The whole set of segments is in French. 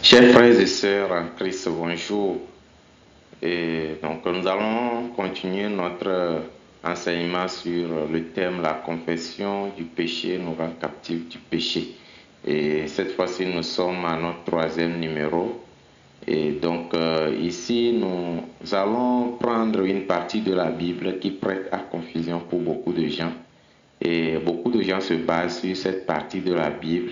Chers frères et sœurs en Christ, bonjour. Et donc, nous allons continuer notre enseignement sur le thème la confession du péché nous rend captifs du péché. Et cette fois-ci, nous sommes à notre troisième numéro. Et donc, ici, nous allons prendre une partie de la Bible qui prête à confusion pour beaucoup de gens. Et beaucoup de gens se basent sur cette partie de la Bible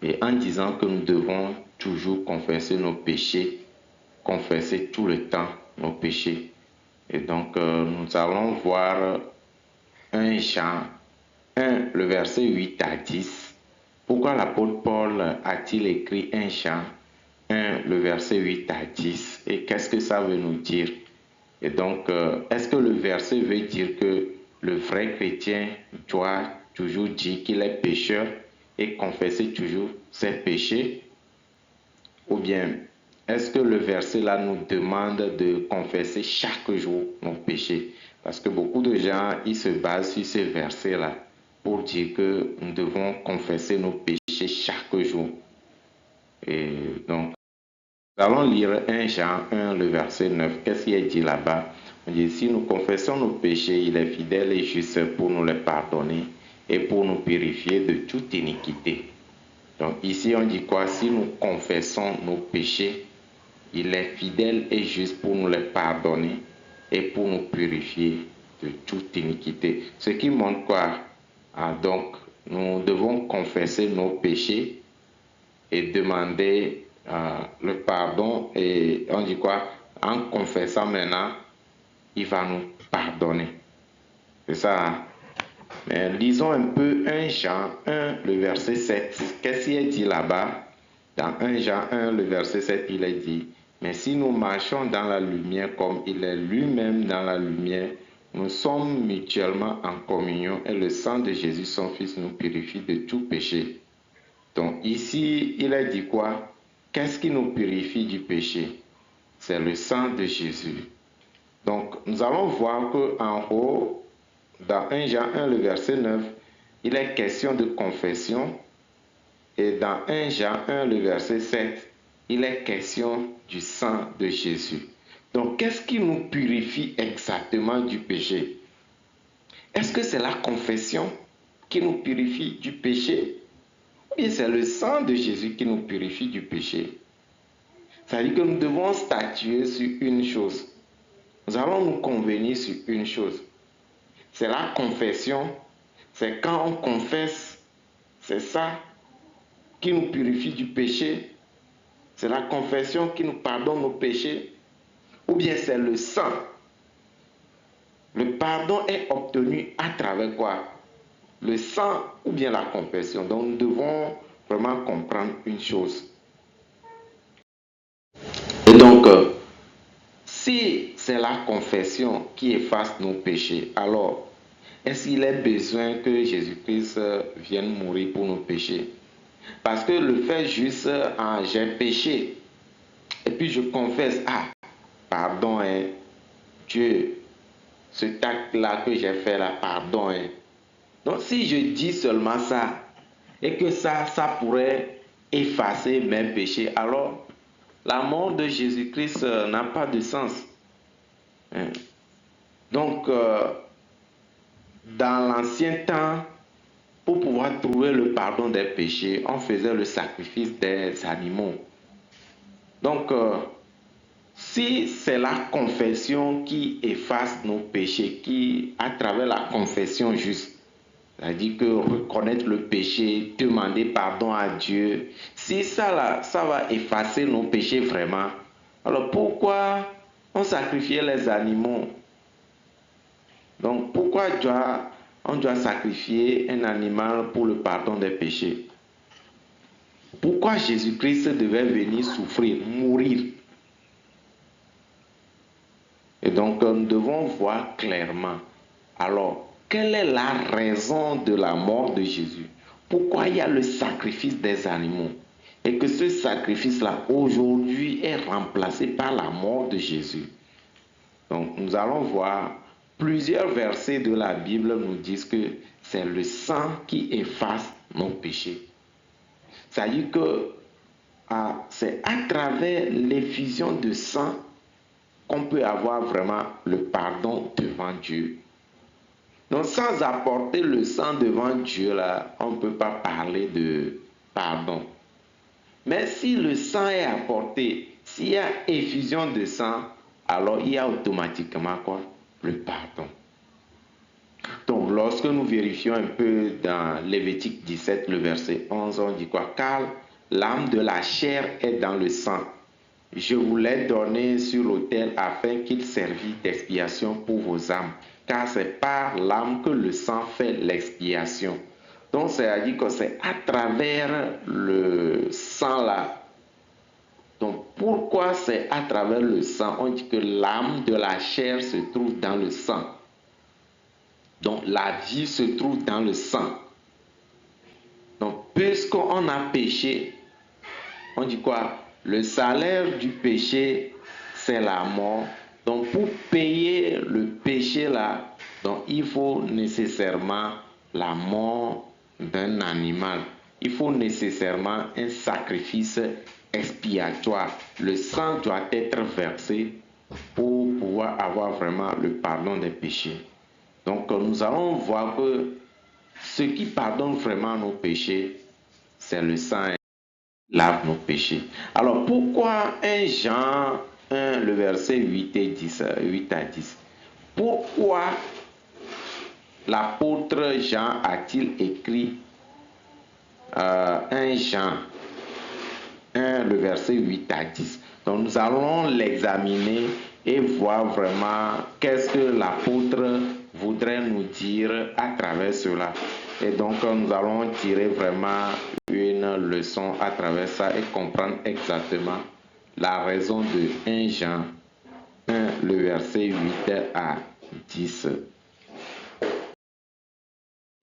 et en disant que nous devons toujours confesser nos péchés, confesser tout le temps nos péchés. Et donc, nous allons voir 1 Jean 1, le verset 8 à 10. Pourquoi l'apôtre Paul a-t-il écrit 1 Jean 1, le verset 8 à 10? Et qu'est-ce que ça veut nous dire? Et donc, est-ce que le verset veut dire que le vrai chrétien doit toujours dire qu'il est pécheur et confesser toujours ses péchés? Ou bien, est-ce que le verset là nous demande de confesser chaque jour nos péchés? Parce que beaucoup de gens, ils se basent sur ces versets-là pour dire que nous devons confesser nos péchés chaque jour. Et donc, nous allons lire 1 Jean 1, le verset 9. Qu'est-ce qui est dit là-bas? On dit, si nous confessons nos péchés, il est fidèle et juste pour nous les pardonner et pour nous purifier de toute iniquité. Donc ici, on dit quoi? Si nous confessons nos péchés, il est fidèle et juste pour nous les pardonner et pour nous purifier de toute iniquité. Ce qui montre quoi? Donc, nous devons confesser nos péchés et demander le pardon. Et on dit quoi? En confessant maintenant, il va nous pardonner. C'est ça, hein? Mais lisons un peu 1 Jean 1, le verset 7. Qu'est-ce qu'il est dit là-bas? Dans 1 Jean 1, le verset 7, il est dit, mais si nous marchons dans la lumière comme il est lui-même dans la lumière, nous sommes mutuellement en communion et le sang de Jésus, son Fils, nous purifie de tout péché. Donc ici, il a dit quoi? Qu'est-ce qui nous purifie du péché? C'est le sang de Jésus. Donc nous allons voir qu'en haut, dans 1 Jean 1, le verset 9, il est question de confession. Et dans 1 Jean 1, le verset 7, il est question du sang de Jésus. Donc, qu'est-ce qui nous purifie exactement du péché? Est-ce que c'est la confession qui nous purifie du péché? Ou bien c'est le sang de Jésus qui nous purifie du péché? Ça veut dire que nous devons statuer sur une chose. Nous allons nous convenir sur une chose. C'est la confession. C'est quand on confesse. C'est ça qui nous purifie du péché. C'est la confession qui nous pardonne nos péchés. Ou bien c'est le sang. Le pardon est obtenu à travers quoi? Le sang ou bien la confession. Donc nous devons vraiment comprendre une chose. Et donc, si c'est la confession qui efface nos péchés, alors est-ce qu'il est besoin que Jésus-Christ vienne mourir pour nos péchés? Parce que le fait juste, j'ai péché, et puis je confesse, pardon, hein, Dieu, ce acte-là que j'ai fait là, pardon. Hein. Donc si je dis seulement ça, et que ça pourrait effacer mes péchés, alors la mort de Jésus-Christ n'a pas de sens. Hein. Donc, dans l'ancien temps, pour pouvoir trouver le pardon des péchés, on faisait le sacrifice des animaux. Donc, si c'est la confession qui efface nos péchés, qui, à travers la confession juste, c'est-à-dire que reconnaître le péché, demander pardon à Dieu, si ça, là, ça va effacer nos péchés vraiment, alors pourquoi on sacrifiait les animaux? Donc pourquoi on doit sacrifier un animal pour le pardon des péchés? Pourquoi Jésus-Christ devait venir souffrir, mourir? Et donc nous devons voir clairement. Alors, quelle est la raison de la mort de Jésus? Pourquoi il y a le sacrifice des animaux? Et que ce sacrifice-là, aujourd'hui, est remplacé par la mort de Jésus. Donc, nous allons voir plusieurs versets de la Bible nous disent que c'est le sang qui efface nos péchés. C'est-à-dire que c'est à travers l'effusion de sang qu'on peut avoir vraiment le pardon devant Dieu. Donc sans apporter le sang devant Dieu, là, on ne peut pas parler de pardon. Mais si le sang est apporté, s'il y a effusion de sang, alors il y a automatiquement quoi? Le pardon. Donc lorsque nous vérifions un peu dans Lévitique 17, le verset 11, on dit quoi? Car l'âme de la chair est dans le sang. Je vous l'ai donné sur l'autel afin qu'il servît d'expiation pour vos âmes, car c'est par l'âme que le sang fait l'expiation. Donc, c'est-à-dire que c'est à travers le sang là. Donc, pourquoi c'est à travers le sang? On dit que l'âme de la chair se trouve dans le sang. Donc, la vie se trouve dans le sang. Donc, puisqu'on a péché, on dit quoi? Le salaire du péché, c'est la mort. Donc, pour payer le péché là, donc, il faut nécessairement la mort d'un animal. Il faut nécessairement un sacrifice expiatoire. Le sang doit être versé pour pouvoir avoir vraiment le pardon des péchés. Donc, nous allons voir que ce qui pardonne vraiment nos péchés, c'est le sang lave nos péchés. Alors, pourquoi 1 Jean 1, le verset 8 à 10? Pourquoi l'apôtre Jean a-t-il écrit 1 Jean 1, le verset 8 à 10? Donc, nous allons l'examiner et voir vraiment qu'est-ce que l'apôtre voudrait nous dire à travers cela. Et donc, nous allons tirer vraiment une leçon à travers ça et comprendre exactement la raison de 1 Jean 1, le verset 8 à 10.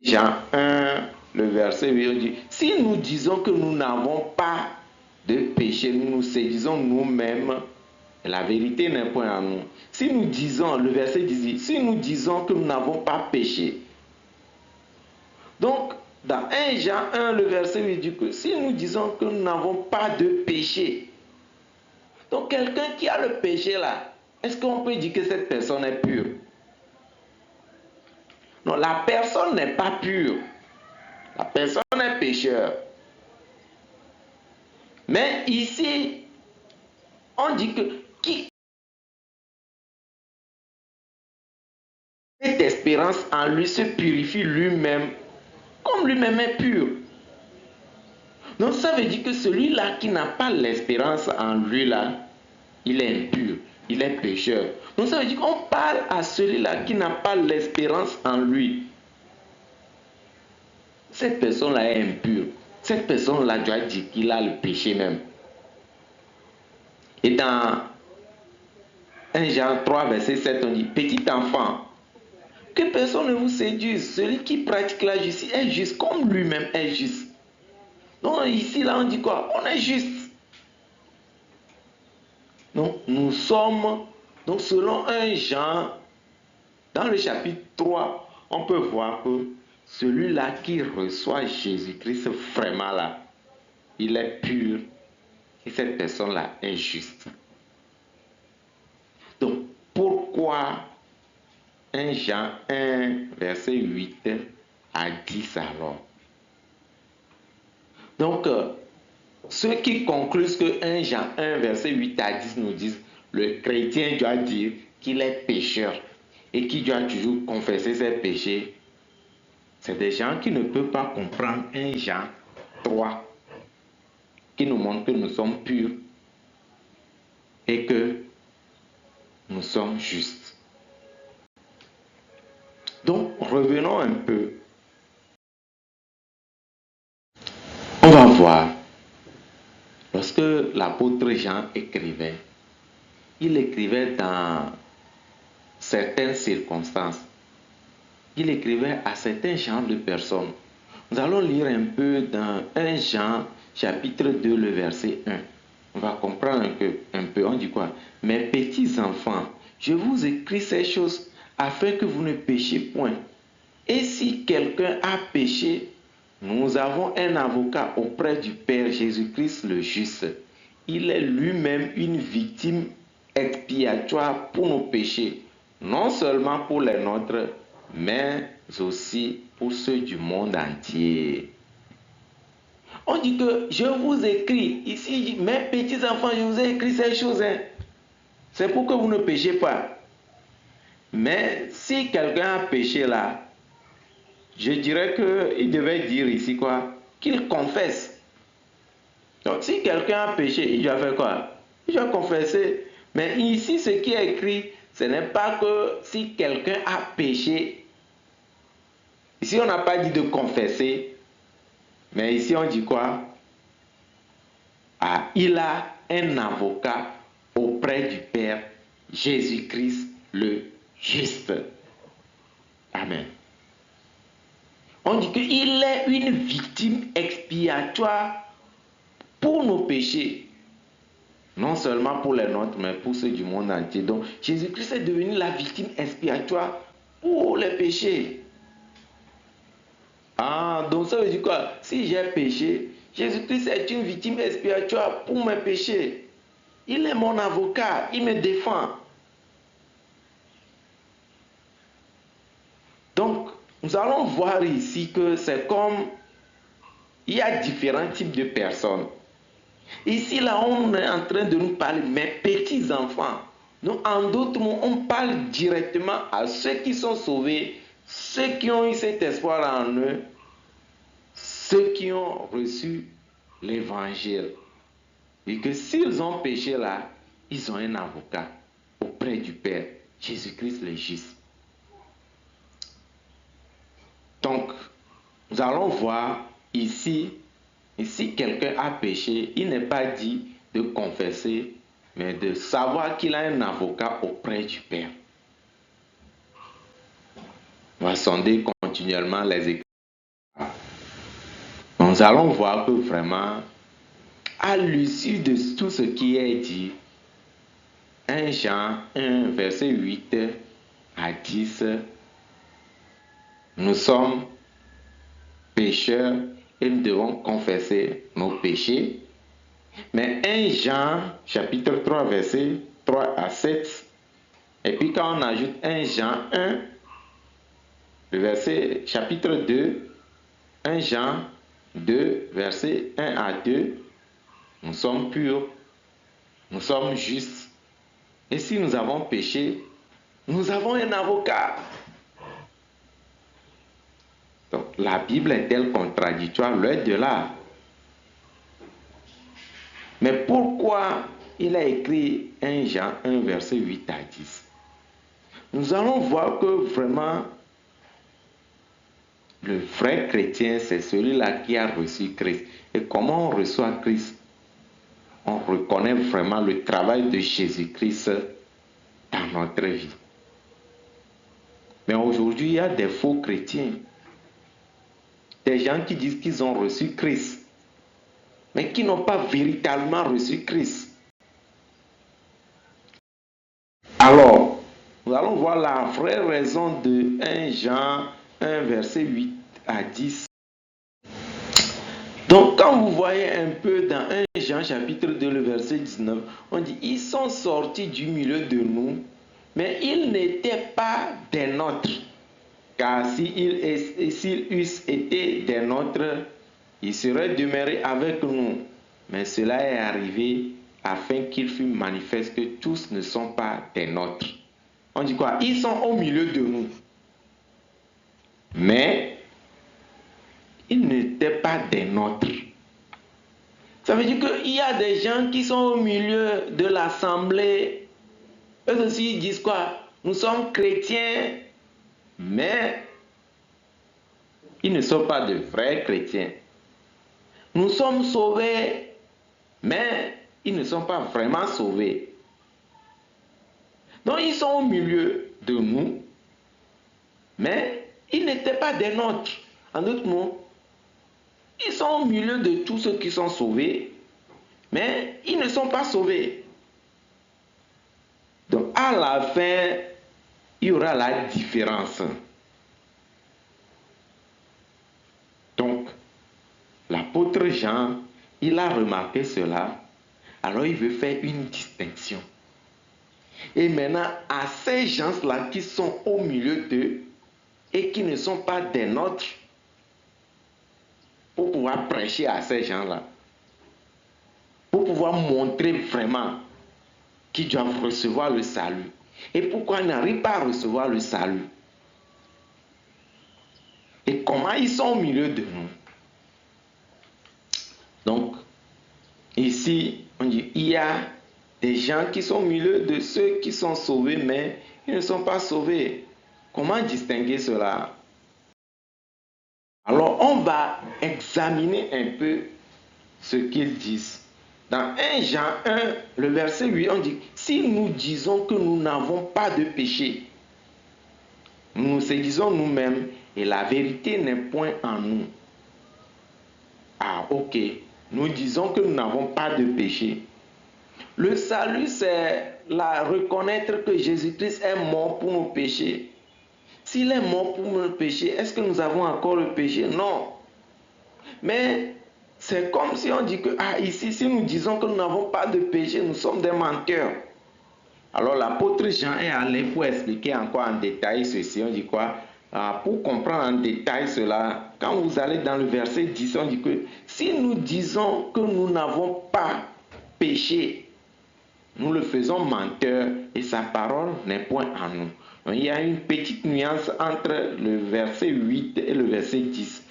Jean 1, le verset 8 dit, si nous disons que nous n'avons pas de péché, nous nous séduisons nous-mêmes, la vérité n'est point en nous. Si nous disons, le verset dit, si nous disons que nous n'avons pas péché, donc dans 1 Jean 1, le verset 8 dit que si nous disons que nous n'avons pas de péché, donc quelqu'un qui a le péché là, est-ce qu'on peut dire que cette personne est pure? Non, la personne n'est pas pure. La personne est pécheur. Mais ici, on dit que qui cette espérance en lui se purifie lui-même, comme lui-même est pur. Donc ça veut dire que celui-là qui n'a pas l'espérance en lui là, il est impur, il est pécheur. Donc ça veut dire qu'on parle à celui-là qui n'a pas l'espérance en lui. Cette personne-là est impure. Cette personne-là doit dire qu'il a le péché même. Et dans 1 Jean 3, verset 7, on dit, petit enfant, que personne ne vous séduise. Celui qui pratique la justice est juste comme lui-même est juste. Donc ici, là, on dit quoi? On est juste. Donc nous sommes, donc selon 1 Jean, dans le chapitre 3, on peut voir que celui-là qui reçoit Jésus-Christ vraiment là, il est pur et cette personne-là est juste. Donc pourquoi 1 Jean 1, verset 8 à 10 alors? Donc, ceux qui concluent que 1 Jean 1, verset 8 à 10 nous disent le chrétien doit dire qu'il est pécheur et qu'il doit toujours confesser ses péchés, c'est des gens qui ne peuvent pas comprendre 1 Jean 3 qui nous montre que nous sommes purs et que nous sommes justes. Donc, revenons un peu. On va voir. Lorsque l'apôtre Jean écrivait, il écrivait dans certaines circonstances. Il écrivait à certains genres de personnes. Nous allons lire un peu dans 1 Jean, chapitre 2, le verset 1. On va comprendre un peu. On dit quoi? Mes petits enfants, je vous écris ces choses afin que vous ne péchiez point. Et si quelqu'un a péché, Nous avons un avocat auprès du Père, Jésus-Christ le juste. Il est lui-même une victime expiatoire pour nos péchés, non seulement pour les nôtres, mais aussi pour ceux du monde entier. On dit que je vous écris, ici, mes petits enfants, je vous ai écrit ces choses. C'est pour que vous ne péchez pas. Mais si quelqu'un a péché là, je dirais qu'il devait dire ici quoi? Qu'il confesse. Donc si quelqu'un a péché, il doit faire quoi? Il doit confesser. Mais ici, ce qui est écrit, ce n'est pas que si quelqu'un a péché. Ici, on n'a pas dit de confesser. Mais ici, on dit quoi? Ah, il a un avocat auprès du Père, Jésus-Christ le juste. Amen. On dit qu'il est une victime expiatoire pour nos péchés. Non seulement pour les nôtres, mais pour ceux du monde entier. Donc, Jésus-Christ est devenu la victime expiatoire pour les péchés. Ah, donc ça veut dire quoi? Si j'ai péché, Jésus-Christ est une victime expiatoire pour mes péchés. Il est mon avocat, il me défend. Donc, nous allons voir ici que c'est comme il y a différents types de personnes. Ici, là, on est en train de nous parler, mes petits-enfants. Donc, en d'autres mots, on parle directement à ceux qui sont sauvés, ceux qui ont eu cet espoir en eux, ceux qui ont reçu l'évangile. Et que s'ils ont péché là, ils ont un avocat auprès du Père, Jésus-Christ le juste. Donc, nous allons voir ici, si quelqu'un a péché, il n'est pas dit de confesser, mais de savoir qu'il a un avocat auprès du Père. On va sonder continuellement les Écritures. Nous allons voir que vraiment, à l'issue de tout ce qui est dit, 1 Jean 1, verset 8 à 10, nous sommes pécheurs et nous devons confesser nos péchés. Mais 1 Jean, chapitre 3, verset 3 à 7, et puis quand on ajoute 1 Jean 1, le verset, chapitre 2, 1 Jean 2, verset 1 à 2, nous sommes purs, nous sommes justes. Et si nous avons péché, nous avons un avocat. Donc la Bible est-elle contradictoire? Loin de là. Mais pourquoi il a écrit 1 Jean 1, verset 8 à 10? Nous allons voir que vraiment, le vrai chrétien, c'est celui-là qui a reçu Christ. Et comment on reçoit Christ? On reconnaît vraiment le travail de Jésus-Christ dans notre vie. Mais aujourd'hui, il y a des faux chrétiens. Des gens qui disent qu'ils ont reçu Christ, mais qui n'ont pas véritablement reçu Christ. Alors, nous allons voir la vraie raison de 1 Jean 1, verset 8 à 10. Donc, quand vous voyez un peu dans 1 Jean chapitre 2, le verset 19, on dit, ils sont sortis du milieu de nous, mais ils n'étaient pas des nôtres. Car s'ils eussent été des nôtres, ils seraient demeurés avec nous. Mais cela est arrivé afin qu'il fût manifeste que tous ne sont pas des nôtres. On dit quoi? Ils sont au milieu de nous. Mais ils n'étaient pas des nôtres. Ça veut dire qu'il y a des gens qui sont au milieu de l'assemblée. Eux aussi, ils disent quoi? Nous sommes chrétiens, mais ils ne sont pas de vrais chrétiens. Nous sommes sauvés, mais ils ne sont pas vraiment sauvés. Donc ils sont au milieu de nous, mais ils n'étaient pas des nôtres. En d'autres mots, ils sont au milieu de tous ceux qui sont sauvés, mais ils ne sont pas sauvés. Donc à la fin, il y aura la différence. Donc, l'apôtre Jean, il a remarqué cela, alors il veut faire une distinction. Et maintenant, à ces gens-là qui sont au milieu d'eux et qui ne sont pas des nôtres, pour pouvoir prêcher à ces gens-là, pour pouvoir montrer vraiment qu'ils doivent recevoir le salut. Et pourquoi ils n'arrivent pas à recevoir le salut? Et comment ils sont au milieu de nous? Donc, ici, on dit, il y a des gens qui sont au milieu de ceux qui sont sauvés, mais ils ne sont pas sauvés. Comment distinguer cela? Alors, on va examiner un peu ce qu'ils disent. Dans 1 Jean 1, le verset 8, on dit, si nous disons que nous n'avons pas de péché, nous nous séduisons nous-mêmes et la vérité n'est point en nous. Ah, ok. Nous disons que nous n'avons pas de péché. Le salut, c'est reconnaître que Jésus-Christ est mort pour nos péchés. S'il est mort pour nos péchés, est-ce que nous avons encore le péché? Non. Mais c'est comme si on dit que, ici, si nous disons que nous n'avons pas de péché, nous sommes des menteurs. Alors l'apôtre Jean est allé pour expliquer encore en détail ceci. On dit quoi? Pour comprendre en détail cela, quand vous allez dans le verset 10, on dit que si nous disons que nous n'avons pas péché, nous le faisons menteur et sa parole n'est point en nous. Donc, il y a une petite nuance entre le verset 8 et le verset 10.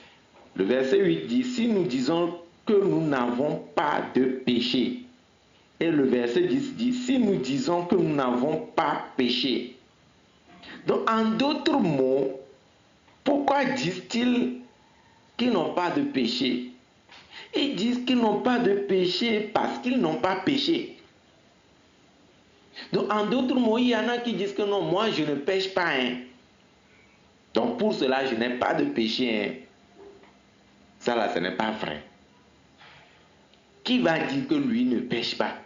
Le verset 8 dit, si nous disons que nous n'avons pas de péché. Et le verset 10 dit, si nous disons que nous n'avons pas péché. Donc, en d'autres mots, pourquoi disent-ils qu'ils n'ont pas de péché? Ils disent qu'ils n'ont pas de péché parce qu'ils n'ont pas péché. Donc, en d'autres mots, il y en a qui disent que non, moi, je ne pêche pas. Donc, pour cela, je n'ai pas de péché. Ça, là, ce n'est pas vrai. Qui va dire que lui ne pêche pas?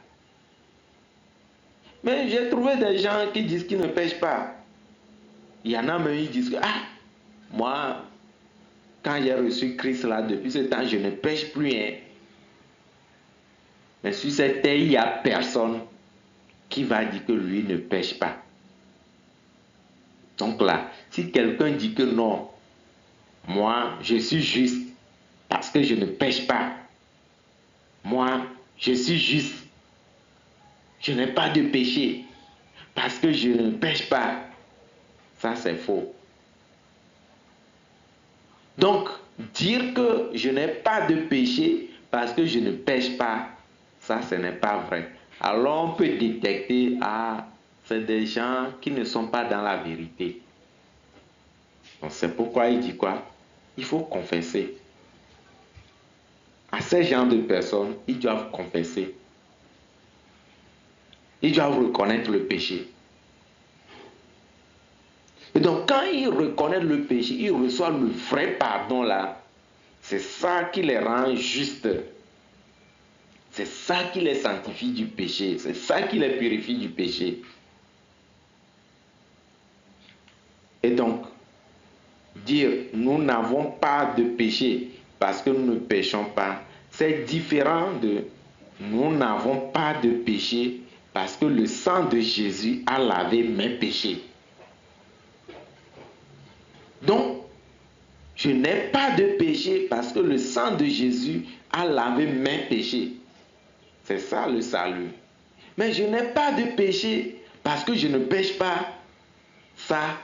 Mais j'ai trouvé des gens qui disent qu'ils ne pêchent pas. Il y en a même qui disent que, moi, quand j'ai reçu Christ là, depuis ce temps, je ne pêche plus. Mais sur cette terre, il n'y a personne qui va dire que lui ne pêche pas. Donc là, si quelqu'un dit que non, moi, je suis juste parce que je ne pêche pas. Moi, je suis juste. Je n'ai pas de péché parce que je ne pêche pas. Ça, c'est faux. Donc, dire que je n'ai pas de péché parce que je ne pêche pas, ça, ce n'est pas vrai. Alors, on peut détecter, c'est des gens qui ne sont pas dans la vérité. Donc, c'est pourquoi il dit quoi? Il faut confesser. À ces gens de personnes, ils doivent confesser. Ils doivent reconnaître le péché. Et donc, quand ils reconnaissent le péché, ils reçoivent le vrai pardon là. C'est ça qui les rend justes. C'est ça qui les sanctifie du péché. C'est ça qui les purifie du péché. Et donc, dire nous n'avons pas de péché parce que nous ne péchons pas, c'est différent de nous n'avons pas de péché parce que le sang de Jésus a lavé mes péchés. Donc, je n'ai pas de péché parce que le sang de Jésus a lavé mes péchés. C'est ça le salut. Mais je n'ai pas de péché parce que je ne pêche pas. Ça,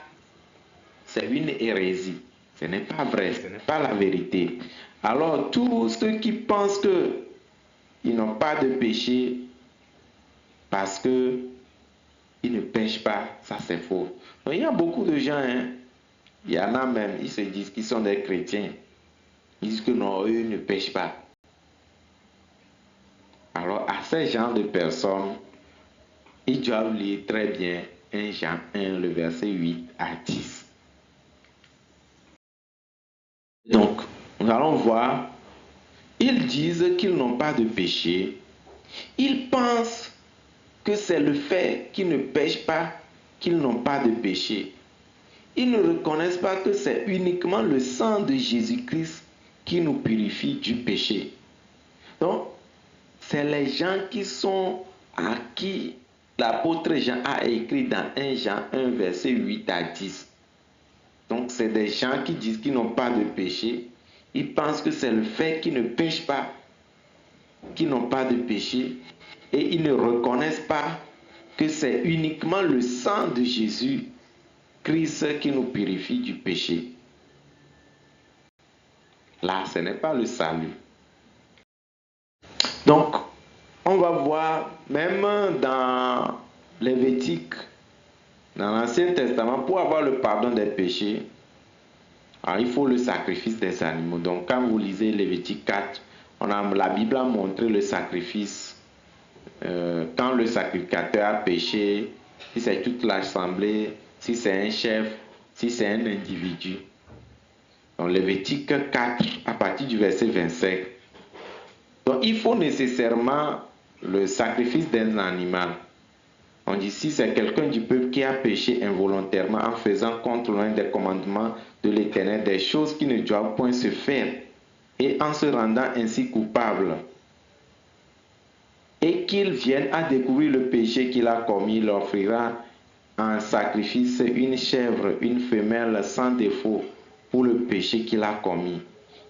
c'est une hérésie. Ce n'est pas vrai, ce n'est pas la vérité. Alors, tous ceux qui pensent qu'ils n'ont pas de péché parce qu'ils ne pêchent pas, ça c'est faux. Donc, il y a beaucoup de gens, il y en a même, ils se disent qu'ils sont des chrétiens. Ils disent que non, eux ne pêchent pas. Alors, à ces genres de personnes, ils doivent lire très bien 1 Jean 1, le verset 8 à 10. Donc, nous allons voir, ils disent qu'ils n'ont pas de péché. Ils pensent que c'est le fait qu'ils ne pêchent pas qu'ils n'ont pas de péché. Ils ne reconnaissent pas que c'est uniquement le sang de Jésus-Christ qui nous purifie du péché. Donc, c'est les gens à qui l'apôtre Jean a écrit dans 1 Jean 1, verset 8 à 10. Donc, c'est des gens qui disent qu'ils n'ont pas de péché. Ils pensent que c'est le fait qu'ils ne péchent pas, qu'ils n'ont pas de péché. Et ils ne reconnaissent pas que c'est uniquement le sang de Jésus, Christ, qui nous purifie du péché. Là, ce n'est pas le salut. Donc, on va voir, même dans Lévitique, dans l'Ancien Testament, pour avoir le pardon des péchés, alors il faut le sacrifice des animaux. Donc, quand vous lisez Lévitique 4, la Bible a montré le sacrifice. Quand le sacrificateur a péché, si c'est toute l'assemblée, si c'est un chef, si c'est un individu. Donc, Lévitique 4, à partir du verset 25. Donc, il faut nécessairement le sacrifice d'un animal. On dit si c'est quelqu'un du peuple qui a péché involontairement en faisant contre l'un des commandements de l'Éternel, des choses qui ne doivent point se faire, et en se rendant ainsi coupable, et qu'il vienne à découvrir le péché qu'il a commis, il offrira en sacrifice une chèvre, une femelle sans défaut pour le péché qu'il a commis.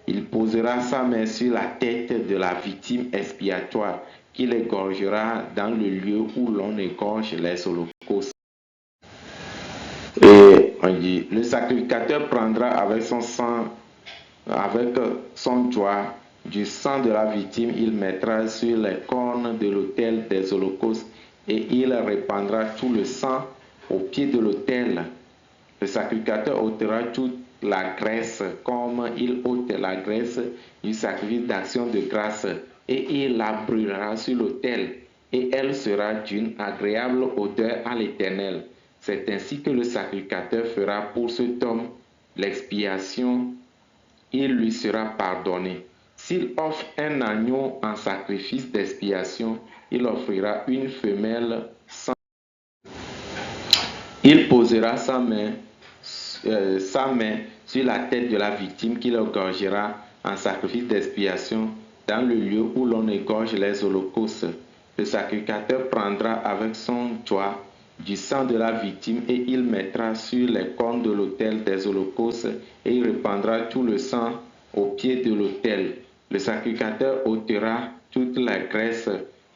Il posera sa main sur la tête de la victime expiatoire, qu'il égorgera dans le lieu où l'on égorge les holocaustes. Et on dit, le sacrificateur prendra avec son sang, avec son doigt, du sang de la victime, il mettra sur les cornes de l'autel des holocaustes et il répandra tout le sang au pied de l'autel. Le sacrificateur ôtera toute la graisse comme il ôte la graisse du sacrifice d'action de grâce et il la brûlera sur l'autel et elle sera d'une agréable odeur à l'Éternel. C'est ainsi que le sacrificateur fera pour cet homme l'expiation, il lui sera pardonné. S'il offre un agneau en sacrifice d'expiation, il offrira une femelle sans. Il posera sa main sur la tête de la victime qu'il égorgera en sacrifice d'expiation dans le lieu où l'on égorge les holocaustes. Le sacrificateur prendra avec son doigt du sang de la victime et il mettra sur les cornes de l'autel des holocaustes et il répandra tout le sang au pied de l'autel. Le sacrificateur ôtera toute la graisse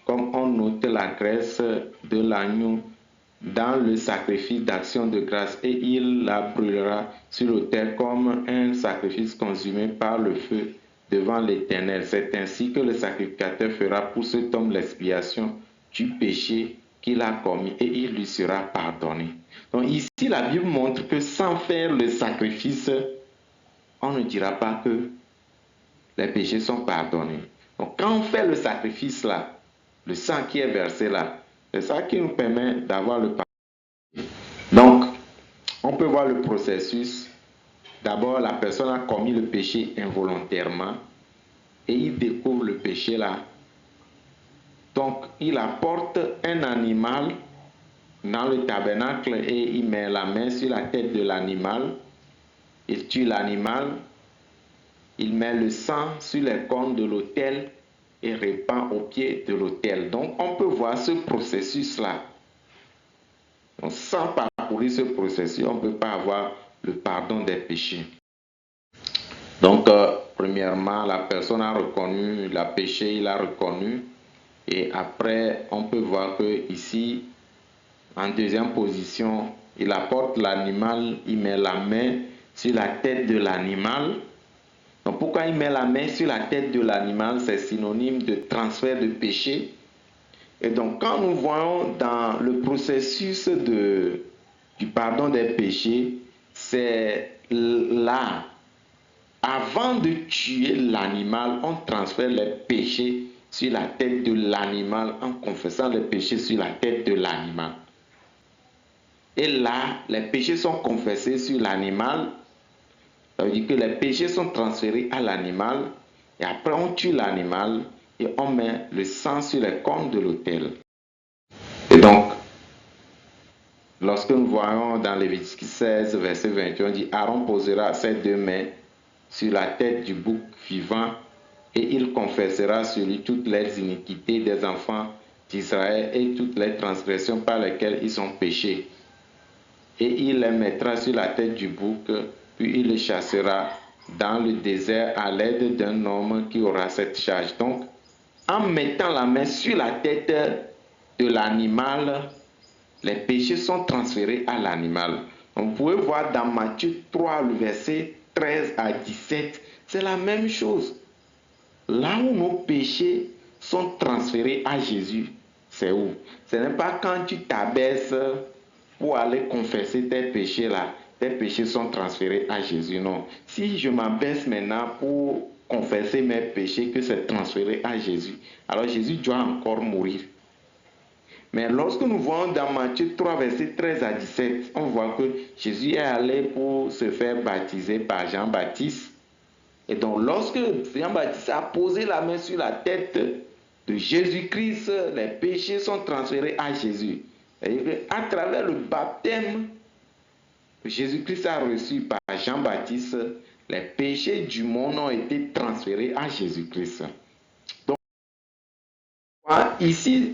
comme on ôte la graisse de l'agneau dans le sacrifice d'action de grâce et il la brûlera sur l'autel comme un sacrifice consumé par le feu devant l'Éternel. C'est ainsi que le sacrificateur fera pour cet homme l'expiation du péché qu'il a commis et il lui sera pardonné. Donc ici, la Bible montre que sans faire le sacrifice, on ne dira pas que les péchés sont pardonnés. Donc quand on fait le sacrifice là, le sang qui est versé là, c'est ça qui nous permet d'avoir le pardon. Donc, on peut voir le processus. D'abord, la personne a commis le péché involontairement et il découvre le péché là. Donc, il apporte un animal dans le tabernacle et il met la main sur la tête de l'animal. Il tue l'animal. Il met le sang sur les cornes de l'autel et répand au pied de l'autel. Donc, on peut voir ce processus-là. Donc, sans parcourir ce processus, on ne peut pas avoir le pardon des péchés. Donc, premièrement, la personne a reconnu le péché, il a reconnu. Et après, on peut voir que ici, en deuxième position, il apporte l'animal, il met la main sur la tête de l'animal. Donc, pourquoi il met la main sur la tête de l'animal? C'est synonyme de transfert de péché. Et donc, quand nous voyons dans le processus du pardon des péchés, c'est là, avant de tuer l'animal, on transfère les péchés sur la tête de l'animal en confessant les péchés sur la tête de l'animal. Et là, les péchés sont confessés sur l'animal. Ça veut dire que les péchés sont transférés à l'animal et après on tue l'animal et on met le sang sur les cornes de l'autel. Et donc, lorsque nous voyons dans Lévitique 16, verset 21, on dit Aaron posera ses deux mains sur la tête du bouc vivant, et il confessera sur lui toutes les iniquités des enfants d'Israël et toutes les transgressions par lesquelles ils ont péché. Et il les mettra sur la tête du bouc, puis il les chassera dans le désert à l'aide d'un homme qui aura cette charge. Donc, en mettant la main sur la tête de l'animal, les péchés sont transférés à l'animal. Vous pouvez voir dans Matthieu 3, le verset 13 à 17, c'est la même chose. Là où nos péchés sont transférés à Jésus, c'est où? Ce n'est pas quand tu t'abaisses pour aller confesser tes péchés là, tes péchés sont transférés à Jésus. Non. Si je m'abaisse maintenant pour confesser mes péchés, que c'est transféré à Jésus, alors Jésus doit encore mourir. Mais lorsque nous voyons dans Matthieu 3, verset 13 à 17, on voit que Jésus est allé pour se faire baptiser par Jean-Baptiste. Et donc, lorsque Jean-Baptiste a posé la main sur la tête de Jésus-Christ, les péchés sont transférés à Jésus. Et à travers le baptême que Jésus-Christ a reçu par Jean-Baptiste, les péchés du monde ont été transférés à Jésus-Christ. Donc, ici,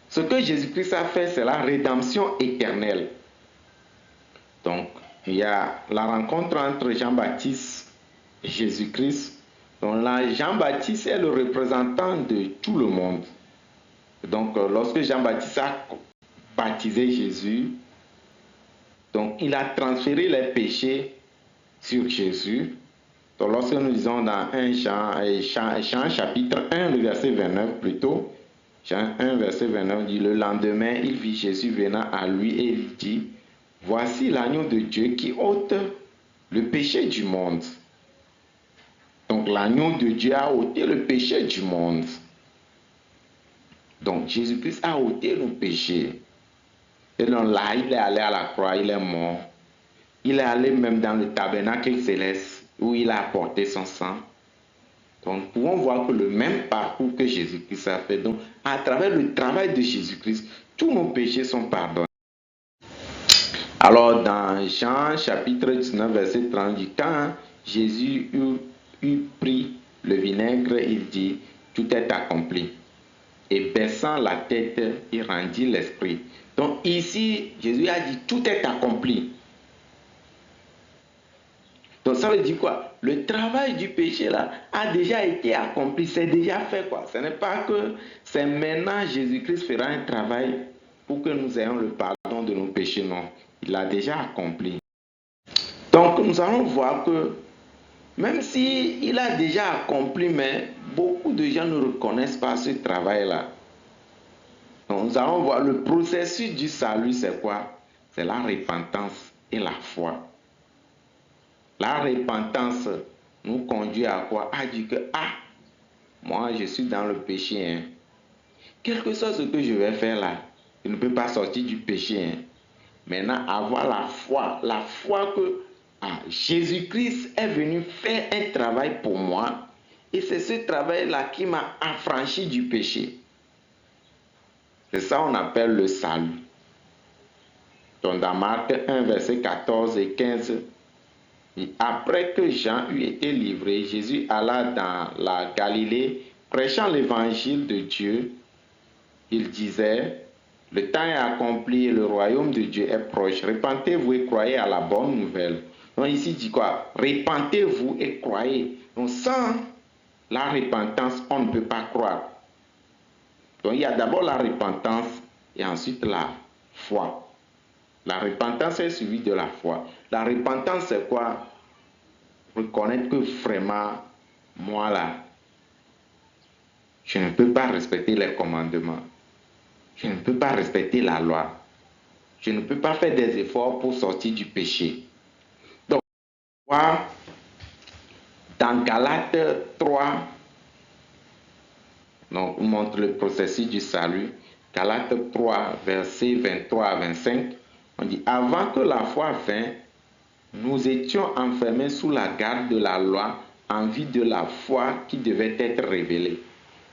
ce que Jésus-Christ a fait, c'est la rédemption éternelle. Donc, il y a la rencontre entre Jean-Baptiste et Jésus-Christ. Donc là, Jean-Baptiste est le représentant de tout le monde. Donc, lorsque Jean-Baptiste a baptisé Jésus, donc il a transféré les péchés sur Jésus. Donc, lorsque nous lisons dans Jean chapitre 1, le verset 29 plutôt, Jean 1, verset 29 dit, le lendemain, il vit Jésus venant à lui et il dit, voici l'agneau de Dieu qui ôte le péché du monde. Donc l'agneau de Dieu a ôté le péché du monde. Donc Jésus-Christ a ôté nos péchés. Et donc là, il est allé à la croix, il est mort. Il est allé même dans le tabernacle céleste où il a apporté son sang. Donc nous pouvons voir que le même parcours que Jésus-Christ a fait. Donc à travers le travail de Jésus-Christ, tous nos péchés sont pardonnés. Alors dans Jean chapitre 19, verset 30, dit, quand Jésus eut pris le vinaigre, il dit, tout est accompli. Et baissant la tête, il rendit l'esprit. Donc ici, Jésus a dit, tout est accompli. Donc ça veut dire quoi? Le travail du péché là a déjà été accompli, c'est déjà fait quoi. Ce n'est pas que c'est maintenant Jésus-Christ fera un travail pour que nous ayons le pardon de nos péchés, non. Il l'a déjà accompli. Donc nous allons voir que même si il a déjà accompli, mais beaucoup de gens ne reconnaissent pas ce travail-là. Donc nous allons voir le processus du salut, c'est quoi? C'est la repentance et la foi. La repentance nous conduit à quoi? À dire que, moi je suis dans le péché. Hein. Quel que soit ce que je vais faire là, je ne peux pas sortir du péché. Hein. Maintenant, avoir la foi que Jésus-Christ est venu faire un travail pour moi. Et c'est ce travail-là qui m'a affranchi du péché. C'est ça qu'on appelle le salut. Donc dans Marc 1, verset 14 et 15, après que Jean eut été livré, Jésus alla dans la Galilée, prêchant l'évangile de Dieu. Il disait, le temps est accompli et le royaume de Dieu est proche. Repentez-vous et croyez à la bonne nouvelle. Donc ici, il dit quoi? Repentez-vous et croyez. Donc sans la repentance, on ne peut pas croire. Donc il y a d'abord la repentance et ensuite la foi. La repentance est suivie de la foi. La repentance, c'est quoi? Reconnaître que vraiment, moi là, je ne peux pas respecter les commandements. Je ne peux pas respecter la loi. Je ne peux pas faire des efforts pour sortir du péché. Donc, dans Galates 3, donc, on montre le processus du salut. Galates 3, versets 23 à 25, on dit, avant que la foi vînt, nous étions enfermés sous la garde de la loi en vue de la foi qui devait être révélée.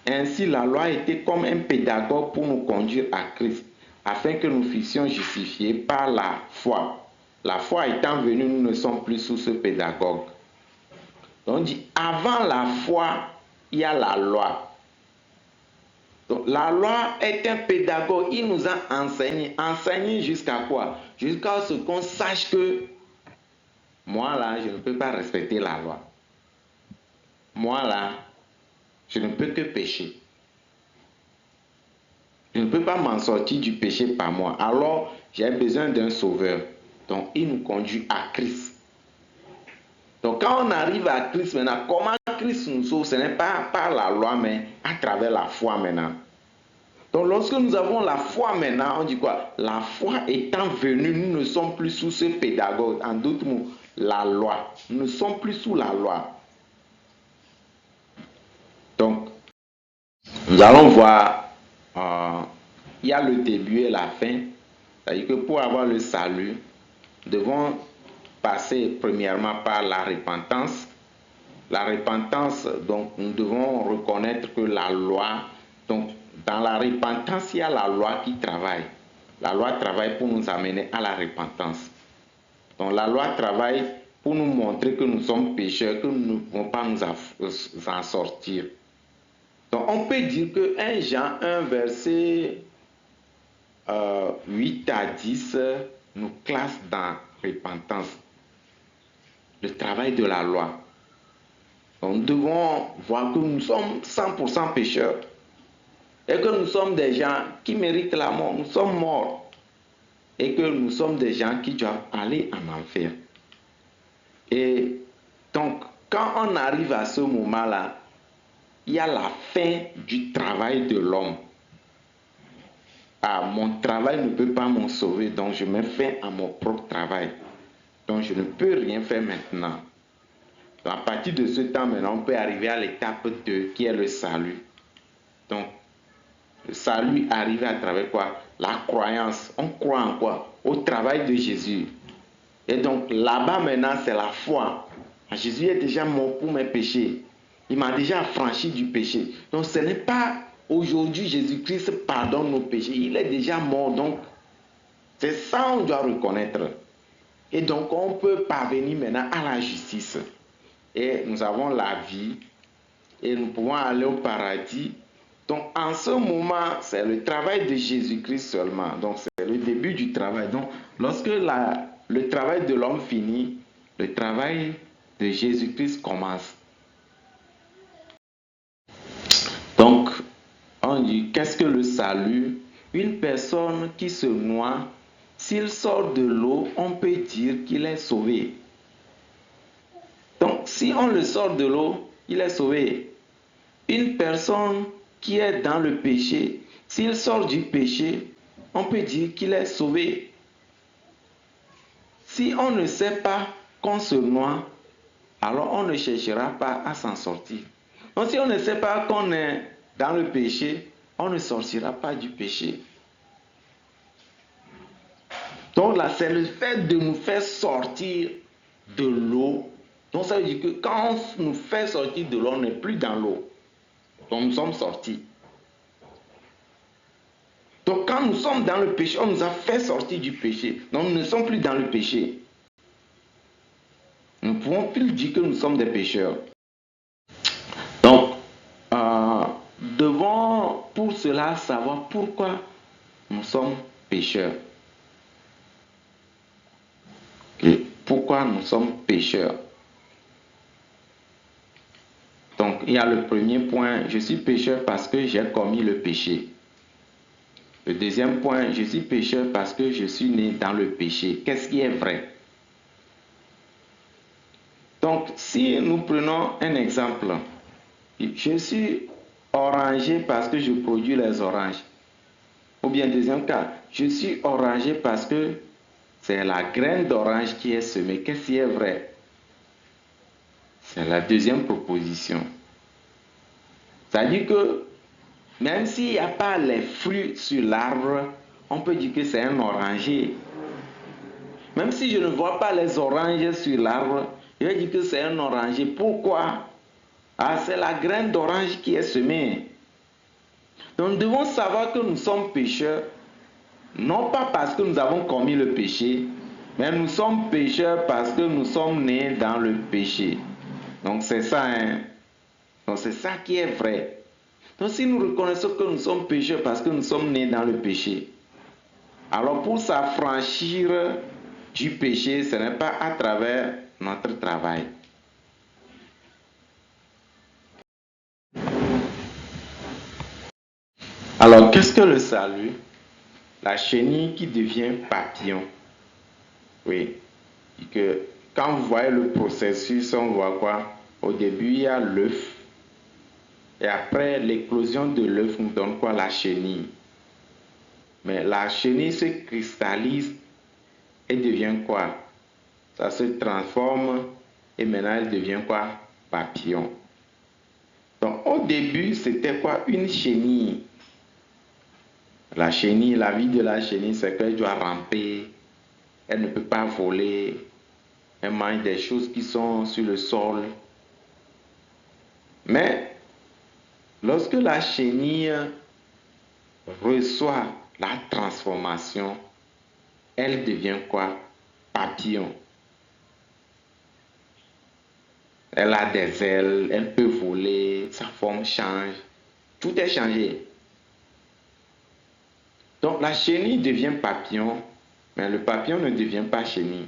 Ainsi, la loi était comme un pédagogue pour nous conduire à Christ, afin que nous fussions justifiés par la foi. La foi étant venue, nous ne sommes plus sous ce pédagogue. Donc on dit, avant la foi, il y a la loi. Donc la loi est un pédagogue, il nous a enseigné. Enseigné jusqu'à quoi? Jusqu'à ce qu'on sache que moi là, je ne peux pas respecter la loi. Moi là, je ne peux que pécher. Je ne peux pas m'en sortir du péché par moi. Alors, j'ai besoin d'un sauveur. Donc, il nous conduit à Christ. Donc, quand on arrive à Christ maintenant, comment Christ nous sauve? Ce n'est pas par la loi, mais à travers la foi maintenant. Donc, lorsque nous avons la foi maintenant, on dit quoi? La foi étant venue, nous ne sommes plus sous ce pédagogue. En d'autres mots, la loi. Nous ne sommes plus sous la loi. Donc, nous allons voir, il y a le début et la fin. C'est-à-dire que pour avoir le salut, nous devons passer premièrement par la repentance. La repentance, donc nous devons reconnaître que la loi, donc dans la repentance, il y a la loi qui travaille. La loi travaille pour nous amener à la repentance. Donc la loi travaille pour nous montrer que nous sommes pécheurs, que nous ne pouvons pas nous en sortir. Donc on peut dire que 1 Jean 1 verset 8 à 10 nous classe dans repentance, le travail de la loi. Donc, nous devons voir que nous sommes 100% pécheurs et que nous sommes des gens qui méritent la mort. Nous sommes morts et que nous sommes des gens qui doivent aller en enfer. Et donc, quand on arrive à ce moment-là, il y a la fin du travail de l'homme. Ah, mon travail ne peut pas m'en sauver, donc je mets fin à mon propre travail. Donc, je ne peux rien faire maintenant. Donc, à partir de ce temps, maintenant, on peut arriver à l'étape 2, qui est le salut. Donc, le salut arrive à travers quoi? La croyance. On croit en quoi? Au travail de Jésus. Et donc, là-bas, maintenant, c'est la foi. Jésus est déjà mort pour mes péchés. Il m'a déjà affranchi du péché. Donc, ce n'est pas aujourd'hui Jésus-Christ pardonne nos péchés. Il est déjà mort. Donc, c'est ça qu'on doit reconnaître. Et donc, on peut parvenir maintenant à la justice. Et nous avons la vie. Et nous pouvons aller au paradis. Donc, en ce moment, c'est le travail de Jésus-Christ seulement. Donc, c'est le début du travail. Donc, lorsque le travail de l'homme finit, le travail de Jésus-Christ commence. Donc, on dit, qu'est-ce que le salut? Une personne qui se noie, s'il sort de l'eau, on peut dire qu'il est sauvé. Donc, si on le sort de l'eau, il est sauvé. Une personne qui est dans le péché, s'il sort du péché, on peut dire qu'il est sauvé. Si on ne sait pas qu'on se noie, alors on ne cherchera pas à s'en sortir. Donc si on ne sait pas qu'on est dans le péché, on ne sortira pas du péché. Donc là, c'est le fait de nous faire sortir de l'eau. Donc ça veut dire que quand on nous fait sortir de l'eau, on n'est plus dans l'eau. Donc nous sommes sortis. Donc quand nous sommes dans le péché, on nous a fait sortir du péché. Donc nous ne sommes plus dans le péché. Nous ne pouvons plus dire que nous sommes des pécheurs. Donc, devons pour cela savoir pourquoi nous sommes pécheurs. Et pourquoi nous sommes pécheurs. Donc, il y a le premier point, je suis pécheur parce que j'ai commis le péché. Le deuxième point, je suis pécheur parce que je suis né dans le péché. Qu'est-ce qui est vrai? Donc, si nous prenons un exemple, je suis orangé parce que je produis les oranges. Ou bien, deuxième cas, je suis orangé parce que c'est la graine d'orange qui est semée. Qu'est-ce qui est vrai? C'est la deuxième proposition. C'est-à-dire que même s'il n'y a pas les fruits sur l'arbre, on peut dire que c'est un oranger. Même si je ne vois pas les oranges sur l'arbre, je vais dire que c'est un oranger. Pourquoi? Ah, c'est la graine d'orange qui est semée. Donc nous devons savoir que nous sommes pécheurs, non pas parce que nous avons commis le péché, mais nous sommes pécheurs parce que nous sommes nés dans le péché. Donc c'est ça, hein. Donc c'est ça qui est vrai. Donc si nous reconnaissons que nous sommes pécheurs parce que nous sommes nés dans le péché, alors pour s'affranchir du péché, ce n'est pas à travers notre travail. Alors qu'est-ce que le salut? La chenille qui devient papillon. Oui. Et que quand vous voyez le processus, on voit quoi? Au début, il y a l'œuf. Et après, l'éclosion de l'œuf nous donne quoi? La chenille. Mais la chenille se cristallise et devient quoi? Ça se transforme et maintenant elle devient quoi? Papillon. Donc au début, c'était quoi? Une chenille. La chenille, la vie de la chenille, c'est qu'elle doit ramper, elle ne peut pas voler, elle mange des choses qui sont sur le sol. Mais lorsque la chenille reçoit la transformation, elle devient quoi? Papillon. Elle a des ailes, elle peut voler, sa forme change, tout est changé. Donc la chenille devient papillon, mais le papillon ne devient pas chenille.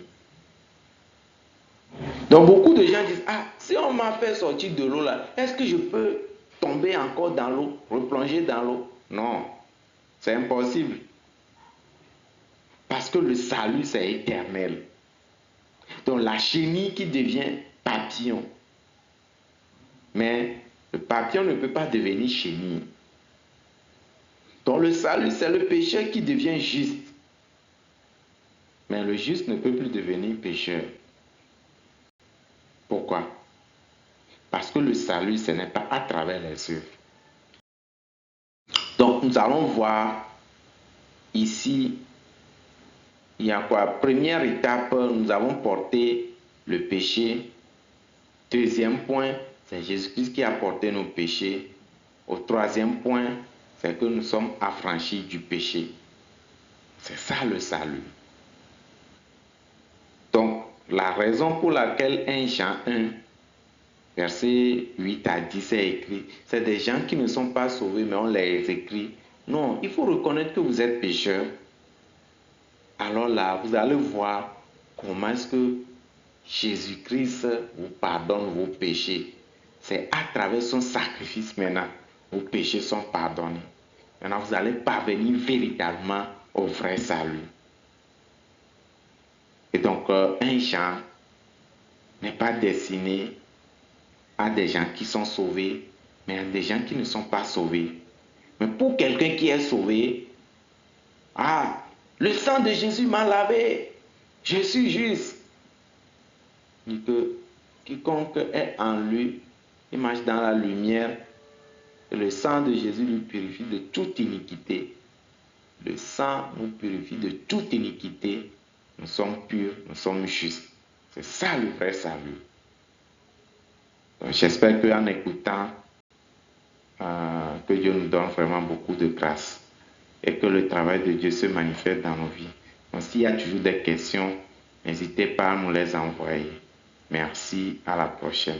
Donc beaucoup de gens disent, ah, si on m'a fait sortir de l'eau là, est-ce que je peux tomber encore dans l'eau, replonger dans l'eau? Non, c'est impossible. Parce que le salut, c'est éternel. Donc la chenille qui devient papillon. Mais le papillon ne peut pas devenir chenille. Donc le salut, c'est le pécheur qui devient juste. Mais le juste ne peut plus devenir pécheur. Pourquoi? Parce que le salut, ce n'est pas à travers les œuvres. Donc nous allons voir ici, il y a quoi? Première étape, nous avons porté le péché. Deuxième point, c'est Jésus-Christ qui a porté nos péchés. Au troisième point, c'est que nous sommes affranchis du péché. C'est ça le salut. Donc, la raison pour laquelle 1 Jean 1, verset 8 à 10 est écrit, c'est des gens qui ne sont pas sauvés, mais on les écrit. Non, il faut reconnaître que vous êtes pécheurs. Alors là, vous allez voir comment est-ce que Jésus-Christ vous pardonne vos péchés. C'est à travers son sacrifice maintenant, vos péchés sont pardonnés. Maintenant, vous allez parvenir véritablement au vrai salut. Et donc, 1 Jean n'est pas destiné à des gens qui sont sauvés, mais à des gens qui ne sont pas sauvés. Mais pour quelqu'un qui est sauvé, ah, le sang de Jésus m'a lavé, je suis juste. Et que quiconque est en lui, il marche dans la lumière, et le sang de Jésus lui purifie de toute iniquité. Le sang nous purifie de toute iniquité. Nous sommes purs, nous sommes justes. C'est ça le vrai salut. J'espère qu'en écoutant, que Dieu nous donne vraiment beaucoup de grâce et que le travail de Dieu se manifeste dans nos vies. Donc, s'il y a toujours des questions, n'hésitez pas à nous les envoyer. Merci, à la prochaine.